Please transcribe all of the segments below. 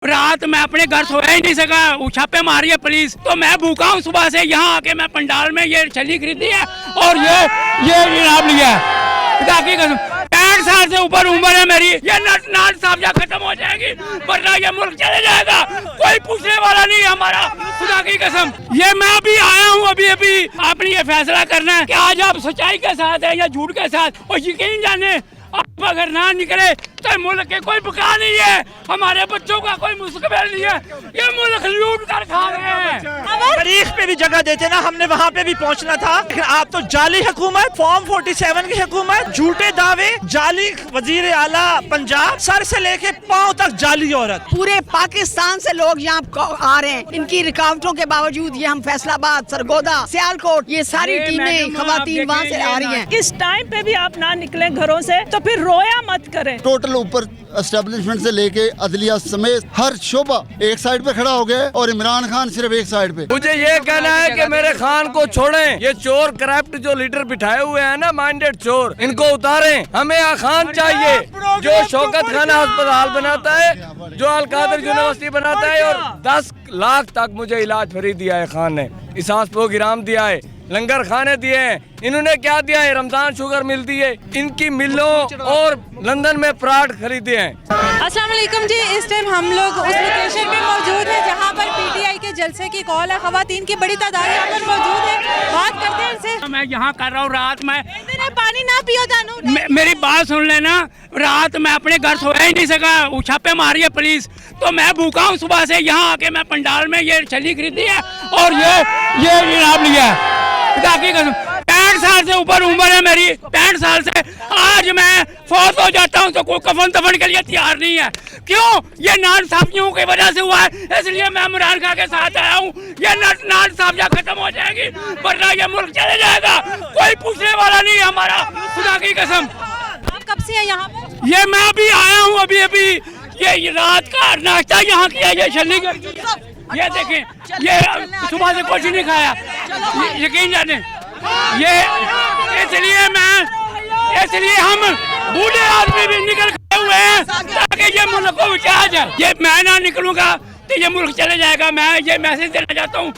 रात मैं अपने घर सोया ही नहीं सका, छापे मारी है पुलिस, तो मैं भूखा हूँ। सुबह से यहाँ आके मैं पंडाल में ये छली खरीदी है और ये जनाब लिया है। ताकि 65 साल से ऊपर उम्र है मेरी, ये नट नाट साबिया खत्म हो जाएगी वरना ये मुल्क चले जाएगा। कोई पूछने वाला नहीं है हमारा, खुदा की कसम। ये मैं अभी आया हूँ, अभी आपने ये फैसला करना है कि आज आप सच्चाई के साथ है या झूठ के साथ। और यकीन जाने आप अगर ना निकले तो मुल्क के कोई बका नहीं है, हमारे बच्चों का कोई मुस्तकबिल नहीं है। ये मुल्क लूट कर खा रहे हैं। तारीख पे भी जगह देते ना, हमने वहाँ पे भी पहुँचना था, लेकिन आप तो जाली हुकूमत, फॉर्म 47 की हुकूमत, झूठे दावे, जाली वजीर आला पंजाब, सर से लेके पाँव तक जाली औरत। पूरे पाकिस्तान से लोग यहाँ आ रहे हैं, इनकी रुकावटों के बावजूद ये हम फैसलाबाद, सरगोदा, सियालकोट, ये सारी टीमें खवातीन वहाँ से आ रही हैं। इस टाइम पे भी आप ना निकले घरों से तो फिर रोया मत करें। टोटल ऊपर एस्टेब्लिशमेंट से लेके अदलिया समेत हर शोबा एक साइड पे खड़ा हो गया और इमरान खान सिर्फ एक साइड पे। मुझे ये कहना है कि मेरे खान को छोड़ें, ये चोर करप्ट जो लीडर बिठाए हुए हैं ना, माइंडेड चोर, इनको उतारें। हमें खान चाहिए जो शौकत खाना अस्पताल बनाता है, जो अलकादर यूनिवर्सिटी बनाता है, और 10 लाख तक मुझे इलाज फ्री दिया है खान ने, इसास प्रोग्राम दिया है, लंगर खाने दिए हैं। इन्होंने क्या दिया है? रमजान शुगर मिलती है, इनकी मिलों और लंदन में प्लाट खरीदे हैं। अस्सलाम वालेकुम जी, इस टाइम हम लोग उस लोकेशन में मौजूद है जहां पर पीटीआई के जलसे की कॉल है। खवातीन की बड़ी तादाद यहाँ पर मौजूद है, बात करते हैं इनसे। मैं यहाँ कर रहा हूँ, रात में पानी ना पियो जानू। मेरी बात सुन लेना, रात मैं अपने घर सोया ही नहीं सका, छापे मारी है पुलिस, तो मैं भूखा हूँ। सुबह से यहाँ आके मैं पंडाल में ये छली खरीदी है और ये जनाब लिया है। ताकि 65 साल से ऊपर उम्र है मेरी, 65 साल से आज मैं फौत हो जाता हूँ तो कोई कफन दफन के लिए तैयार नहीं है। क्यों? ये नाइंसाफियों की वजह से हुआ है, इसलिए मैं इमरान खान के साथ आया हूँ। ये नाइंसाफियाँ खत्म हो जाएगी वरना ये मुल्क चले जाएगा। कोई पूछने वाला नहीं है हमारा, खुदा की कसम। आप कब से हैं यहाँ पर? ये मैं अभी आया हूँ, अभी ये रात का नाश्ता यहाँ किया, ये छली ये देखें, ये सुबह से कुछ नहीं खाया, यकीन जाने। ये इसलिए हम बूढ़े आदमी भी निकल खड़े हुए हैं ताकि ये मुल्क को बचाया जाए। ये मैं ना निकलूंगा तो ये मुल्क चले जाएगा। मैं ये मैसेज देना चाहता हूँ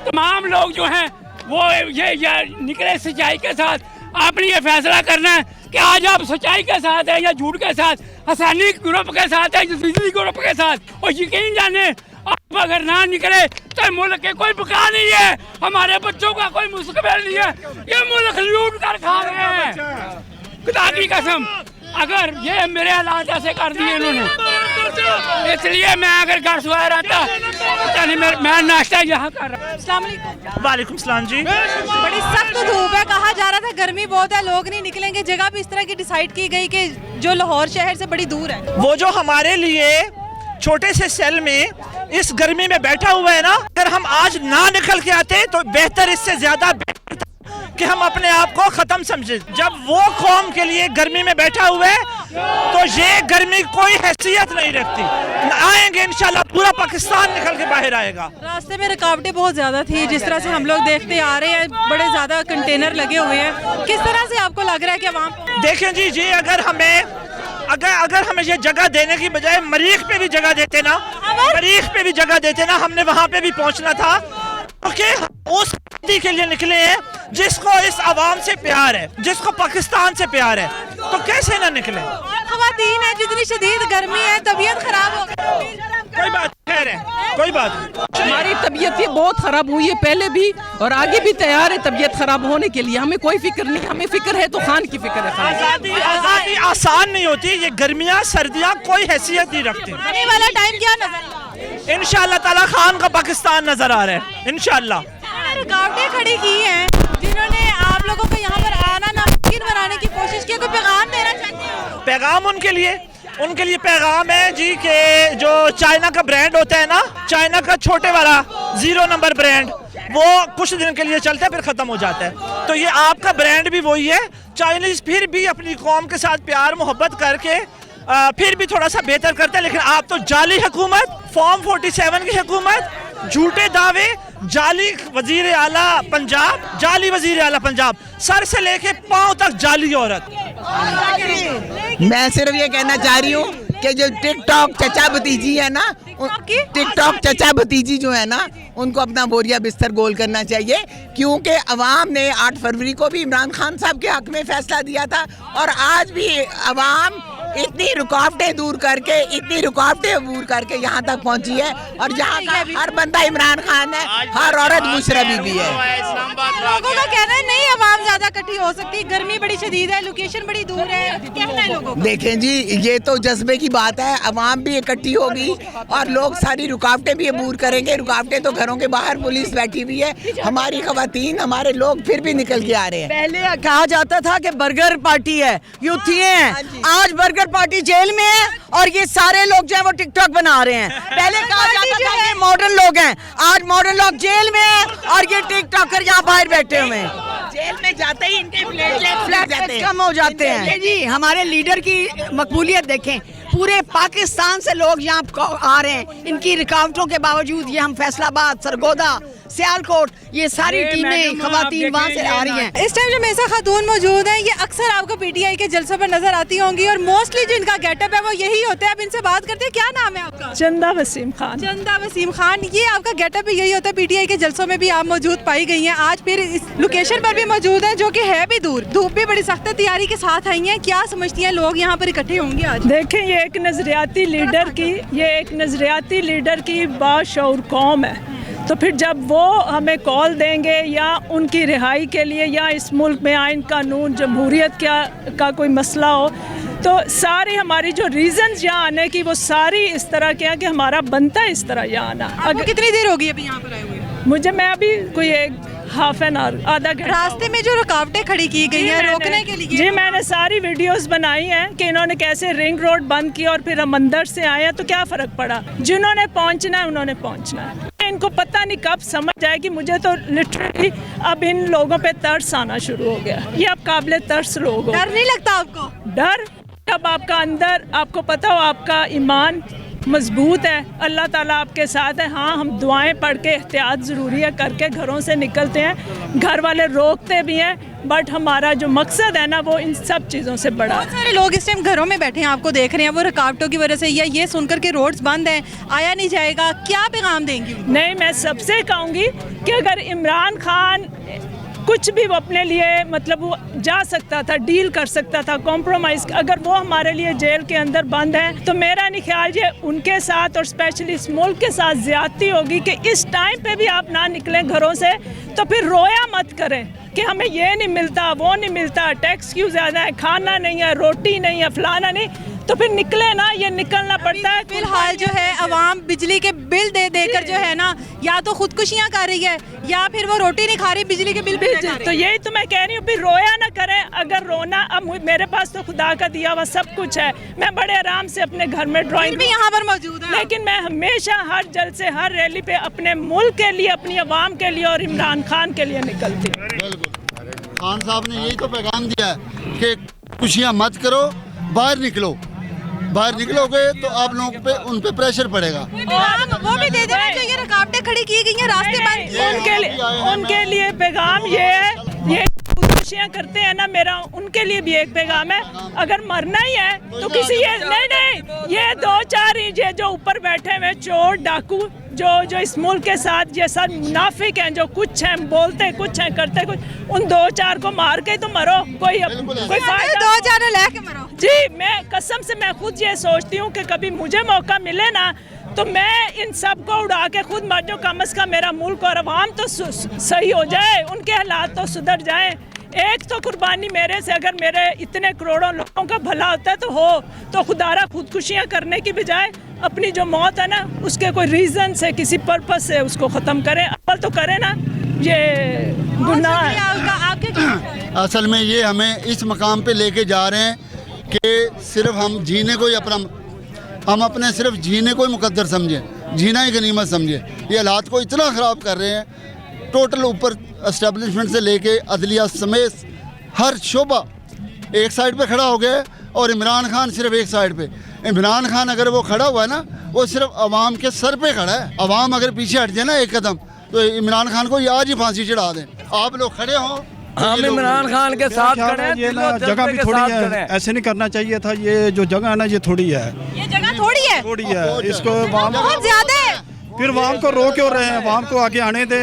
तमाम लोग जो हैं वो ये निकले सच्चाई के साथ। आपने ये फैसला करना है कि आज आप सच्चाई के साथ हैं या झूठ के साथ, हसानी ग्रुप के साथ है या बिजली ग्रुप के साथ। और यकीन जाने आप अगर ना निकले तो मुल्क के कोई बका नहीं है, हमारे बच्चों का कोई मुस्तकबिल नहीं है। ये मुल्क लूट कर खा रहे हैं, खुदा की कसम। अगर ये मेरे हालात ऐसे कर दिए इन्होंने, इसलिए मैं अगर घर सोया रहता मैं नाश्ता यहाँ कर रहा हूँ। वालेकुम सलाम जी। बड़ी सख्त धूप है, कहा जा रहा था गर्मी बहुत है, लोग नहीं निकलेंगे। जगह भी इस तरह की डिसाइड की गई कि जो लाहौर शहर से बड़ी दूर है। वो जो हमारे लिए छोटे से सेल में इस गर्मी में बैठा हुआ है ना, अगर हम आज ना निकल के आते तो बेहतर, इससे ज्यादा बेहतर था कि हम अपने आप को खत्म समझे। जब वो कौम के लिए गर्मी में बैठा हुआ है तो ये गर्मी कोई हैसियत नहीं रखती। आएंगे इंशाल्लाह, पूरा पाकिस्तान निकल के बाहर आएगा। रास्ते में रुकावटें बहुत ज्यादा थी, जिस तरह से हम लोग देखते आ रहे हैं, बड़े ज्यादा कंटेनर लगे हुए हैं। किस तरह से आपको लग रहा है कि वहाँ देखें जी अगर हमें ये जगह देने की बजाय मरीख पे भी जगह देते ना, हमने वहाँ पे भी पहुँचना था, क्योंकि उस के लिए निकले हैं जिसको इस आवाम से प्यार है, जिसको पाकिस्तान से प्यार है, तो कैसे ना निकले। खवातीन है, जितनी शदीद गर्मी है, तबीयत खराब हो गई। कोई बात खैर है, कोई बात। हमारी तबीयत ये बहुत खराब हुई है पहले भी और आगे भी तैयार है तबीयत खराब होने के लिए। हमें कोई फिक्र नहीं, हमें फिक्र है तो खान की फिक्र है। आज़ादी आसान नहीं होती, ये गर्मियाँ सर्दियाँ कोई हैसियत नहीं रखती। आने वाला टाइम क्या नजर? इंशाल्लाह ताला खान का पाकिस्तान नजर आ रहा है इंशाल्लाह। रुकावटें खड़ी की हैं जिन्होंने आप लोगों को यहाँ पर आना नामुमकिन बनाने की कोशिश की, कोई पैगाम देना चाहते हैं? पैगाम उनके लिए पैगाम है जी कि जो चाइना का ब्रांड होता है ना, चाइना का छोटे वाला 0 नंबर ब्रांड, वो कुछ दिन के लिए चलता है फिर खत्म हो जाता है। तो ये आपका ब्रांड भी वही है। चाइनीज फिर भी अपनी कौम के साथ प्यार मोहब्बत करके फिर भी थोड़ा सा बेहतर करते हैं, लेकिन आप तो जाली हुकूमत, फॉर्म 47 की हुकूमत, झूठे दावे, जाली वजीर आला पंजाब, सर से लेके पाँव तक जाली औरत। मैं सिर्फ ये कहना चाह रही हूँ कि जो टिकटॉक चचा भतीजी है ना, टिकटॉक चचा भतीजी जो है ना, उनको अपना बोरिया बिस्तर गोल करना चाहिए, क्योंकि अवाम ने 8 फरवरी को भी इमरान खान साहब के हक में फैसला दिया था और आज भी अवाम इतनी रुकावटें दूर करके, इतनी रुकावटें दूर करके यहाँ तक पहुँची है और जहाँ का हर बंदा इमरान खान है, हर औरत मुशरफी भी है। लोगों का कहना है नहीं अवाम ज्यादा इकट्ठी हो सकती, गर्मी बड़ी शदीद है, लोकेशन बड़ी दूर है, कहना है लोगों का। देखें जी, ये तो जज्बे की बात है, अवाम भी इकट्ठी होगी और लोग सारी रुकावटें भी दूर करेंगे। रुकावटें तो घरों के बाहर पुलिस बैठी हुई है, हमारी खवातीन, हमारे लोग फिर भी निकल के आ रहे हैं। पहले कहा जाता था कि बर्गर पार्टी है, यूथी हैं, आज बर्गर पार्टी जेल में है और ये सारे लोग जो है वो टिकटॉक बना रहे हैं। पहले कहा जाता था कि मॉडर्न लोग हैं, आज मॉडर्न लोग जेल में हैं और ये टिकटॉकर यहाँ बाहर बैठे हुए हैं। जेल में जाते ही इनके प्लेटलेट्स कम हो जाते हैं। जी हमारे लीडर की मकबूलियत देखें, पूरे पाकिस्तान से लोग यहाँ आ रहे हैं, इनकी रुकावटों के बावजूद ये हम फैसलाबाद, सरगोदा, सियालकोट, ये सारी टीमें खवातीन वहाँ से आ रही हैं। इस टाइम जो मेसा खातून मौजूद हैं, ये अक्सर आपको पीटीआई के जलसों पर नजर आती होंगी और मोस्टली जो इनका गेटअप है वो यही होता है। अब इनसे बात करते हैं, क्या नाम है आपका? चंदा वसीम खान। चंदा वसीम खान, ये आपका गेटअप भी यही होता है, पीटीआई के जलसों में भी आप मौजूद पाई गई हैं, आज फिर इस लोकेशन पर भी मौजूद हैं जो कि है भी दूर, धूप भी बड़ी सख्त तैयारी के साथ आई हैं। क्या समझती हैं लोग यहाँ पर इकट्ठे होंगे आज? देखें, ये एक नजरियाती लीडर की बाशऊर कौम है, तो फिर जब वो हमें कॉल देंगे या उनकी रिहाई के लिए या इस मुल्क में आइन कानून जमहूरियत का कोई मसला हो, तो सारी हमारी जो रीजंस यहाँ आने की वो सारी इस तरह के हैं कि हमारा बनता है इस तरह यहाँ आना। अगर कितनी देर होगी अभी यहाँ पर आए हुए? मैं अभी कोई हाफ एन आवर, आधा घंटा। रास्ते में जो रुकावटें खड़ी की गई हैं रोकने के लिए? जी मैंने सारी वीडियोस बनाई हैं कि इन्होंने कैसे रिंग रोड बंद किया और फिर हम अंदर से आए हैं, तो क्या फ़र्क पड़ा? जिन्होंने पहुंचना है उन्होंने पहुंचना है। इनको पता नहीं कब समझ आएगी। मुझे तो लिटरली अब इन लोगों पे तरस आना शुरू हो गया। ये अब काबिले तरस लोग हो। डर नहीं लगता आपको? डर जब आपका अंदर, आपको पता हो आपका ईमान मजबूत है, अल्लाह ताला आपके साथ है। हाँ, हम दुआएं पढ़ के एहतियात ज़रूरी है करके घरों से निकलते हैं, घर वाले रोकते भी हैं, बट हमारा जो मकसद है ना वो इन सब चीज़ों से बड़ा है। बहुत सारे लोग इस टाइम घरों में बैठे हैं, आपको देख रहे हैं, वो रुकावटों की वजह से या ये सुनकर के रोड्स बंद हैं, आया नहीं जाएगा, क्या पैगाम देंगी? नहीं, मैं सबसे कहूँगी कि अगर इमरान खान कुछ भी वो अपने लिए मतलब वो जा सकता था, डील कर सकता था, कॉम्प्रोमाइज़, अगर वो हमारे लिए जेल के अंदर बंद है तो मेरा नहीं ख्याल ये उनके साथ और स्पेशली इस मुल्क के साथ ज़्यादती होगी कि इस टाइम पे भी आप ना निकलें घरों से, तो फिर रोया मत करें कि हमें ये नहीं मिलता, वो नहीं मिलता, टैक्स क्यों ज़्यादा है, खाना नहीं है, रोटी नहीं है, फलाना नहीं, तो फिर निकले ना, ये निकलना पड़ता है। फिलहाल जो है अवाम बिजली के बिल दे देकर जो है ना या तो खुदकुशियाँ कर रही है या फिर वो रोटी नहीं खा रही, बिजली के बिल तो यही तो मैं कह रही हूँ, फिर रोया ना करें। अगर रोना, अब मेरे पास तो खुदा का दिया हुआ सब कुछ है, मैं बड़े आराम से अपने घर में ड्राइंग भी यहाँ पर मौजूद है, लेकिन मैं हमेशा हर जलसे, हर रैली पे अपने मुल्क के लिए, अपनी आवाम के लिए और इमरान खान के लिए निकलती हूँ। बिल्कुल, खान साहब ने यही तो पैगाम दिया है कि खुशियाँ मत करो, बाहर निकलो, बाहर निकलोगे तो आप लोगों पे उन पे प्रेशर पड़ेगा। वो भी दे देना चाहिए, रुकावटें खड़ी की गई हैं रास्ते पर, उनके लिए पैगाम ये है, ये खुशियाँ करते हैं ना, मेरा उनके लिए भी एक पैगाम है, अगर मरना ही है तो किसी ये नहीं, ये 2-4 ही जो ऊपर बैठे हुए चोर डाकू जो इस मुल्क के साथ ये सब मुनाफिक हैं, जो कुछ हैं, बोलते कुछ हैं, करते कुछ, उन 2-4 को मार के तो मरो, कोई फायदा, 2-4 लेके मरो। जी मैं कसम से मैं खुद ये सोचती हूँ कि कभी मुझे मौका मिले ना तो मैं इन सब को उड़ा के खुद मर जाऊँ, कम से कम मेरा मुल्क और अवाम तो सही हो जाए, उनके हालात तो सुधर जाए। एक तो कुर्बानी मेरे से, अगर मेरे इतने करोड़ों लोगों का भला होता है तो खुदारा खुदकुशियाँ करने की बजाय अपनी जो मौत है ना उसके कोई रीज़न से, किसी पर्पस से उसको ख़त्म करें, अव्वल तो करें ना, ये गुनाह है। असल में ये हमें इस मकाम पे लेके जा रहे हैं कि सिर्फ हम जीने को ही हम अपने सिर्फ जीने को ही मुकद्दर समझें, जीना ही गनीमत समझें। ये हालात को इतना ख़राब कर रहे हैं, टोटल ऊपर एस्टेब्लिशमेंट से लेके अदलिया समेत हर शोबा एक साइड पे खड़ा हो गया और इमरान खान सिर्फ एक साइड पे। इमरान खान अगर वो खड़ा हुआ है ना, वो सिर्फ अवाम के सर पे खड़ा है। अवाम अगर पीछे हट जाए ना एक कदम तो इमरान खान को आज ही फांसी चढ़ा दें। आप लोग खड़े हों, हम इमरान खान के साथ खड़े हैं, ये ना दिलो जगह भी जज्बे के थोड़ी साथ है, खड़े हैं। ऐसे नहीं करना चाहिए था। ये जो जगह है ना ये थोड़ी है, ये जगह थोड़ी है, थोड़ी है। इसको वहाँ बहुत ज्यादा है। फिर वहाँ को रो क्यों रहे हैं? वहाँ को आगे आने दे।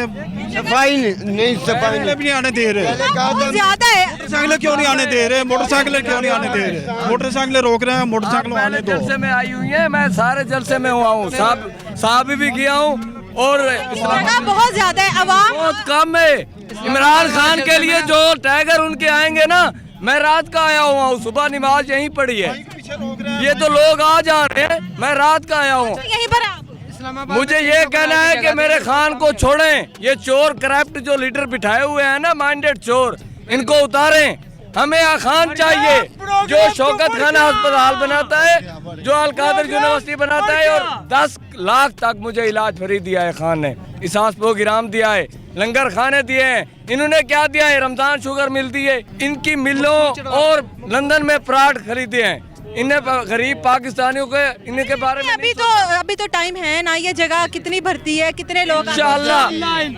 सफाई नहीं, सफाई भी नहीं आने दे रहे। बहुत ज्यादा है। मोटरसाइकिलें क्यों नहीं आने दे रहे? मोटरसाइकिलें क्यों नहीं आने दे रहे? मोटरसाइकिलें रोक रहे हैं, मोटरसाइकिलों आने दो। जलसे में आई हुई है, मैं सारे जलसे में हुआ हूँ, साहब भी गया हूँ। और जगह बहुत ज्यादा है, अवाम बहुत कम है। इमरान खान के लिए जो टाइगर उनके आएंगे ना, मैं रात का आया हुआ हूँ, सुबह नमाज यहीं पढ़ी है। ये तो लोग आ जा रहे हैं, मैं रात का आया हूँ। यहीं पर आप मुझे ये कहना है कि मेरे खान को छोड़ें। ये चोर करप्ट जो लीडर बिठाए हुए हैं ना, माइंडेड चोर, इनको उतारें। हमें खान चाहिए जो शौकत खाना अस्पताल बनाता है, जो अलकादर यूनिवर्सिटी बनाता है, और 10 लाख तक मुझे इलाज फ्री दिया है खान ने। इसास प्रोग्राम दिया है, लंगर खाने दिए हैं। इन्होंने क्या दिया है? रमजान शुगर मिलती है, इनकी मिलों और लंदन में प्लाट खरीदे हैं। इन्हें गरीब पाकिस्तानियों के इनके बारे में अभी तो टाइम है ना। ये जगह कितनी भरती है, कितने लोग? इंशाअल्लाह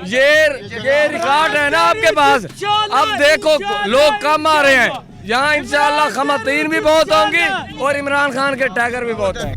ये रिकॉर्ड है ना आपके पास। अब देखो लोग कम आ रहे हैं यहाँ, इंशाअल्लाह खवातीन भी बहुत होंगी और इमरान खान के टाइगर भी बहुत हैं।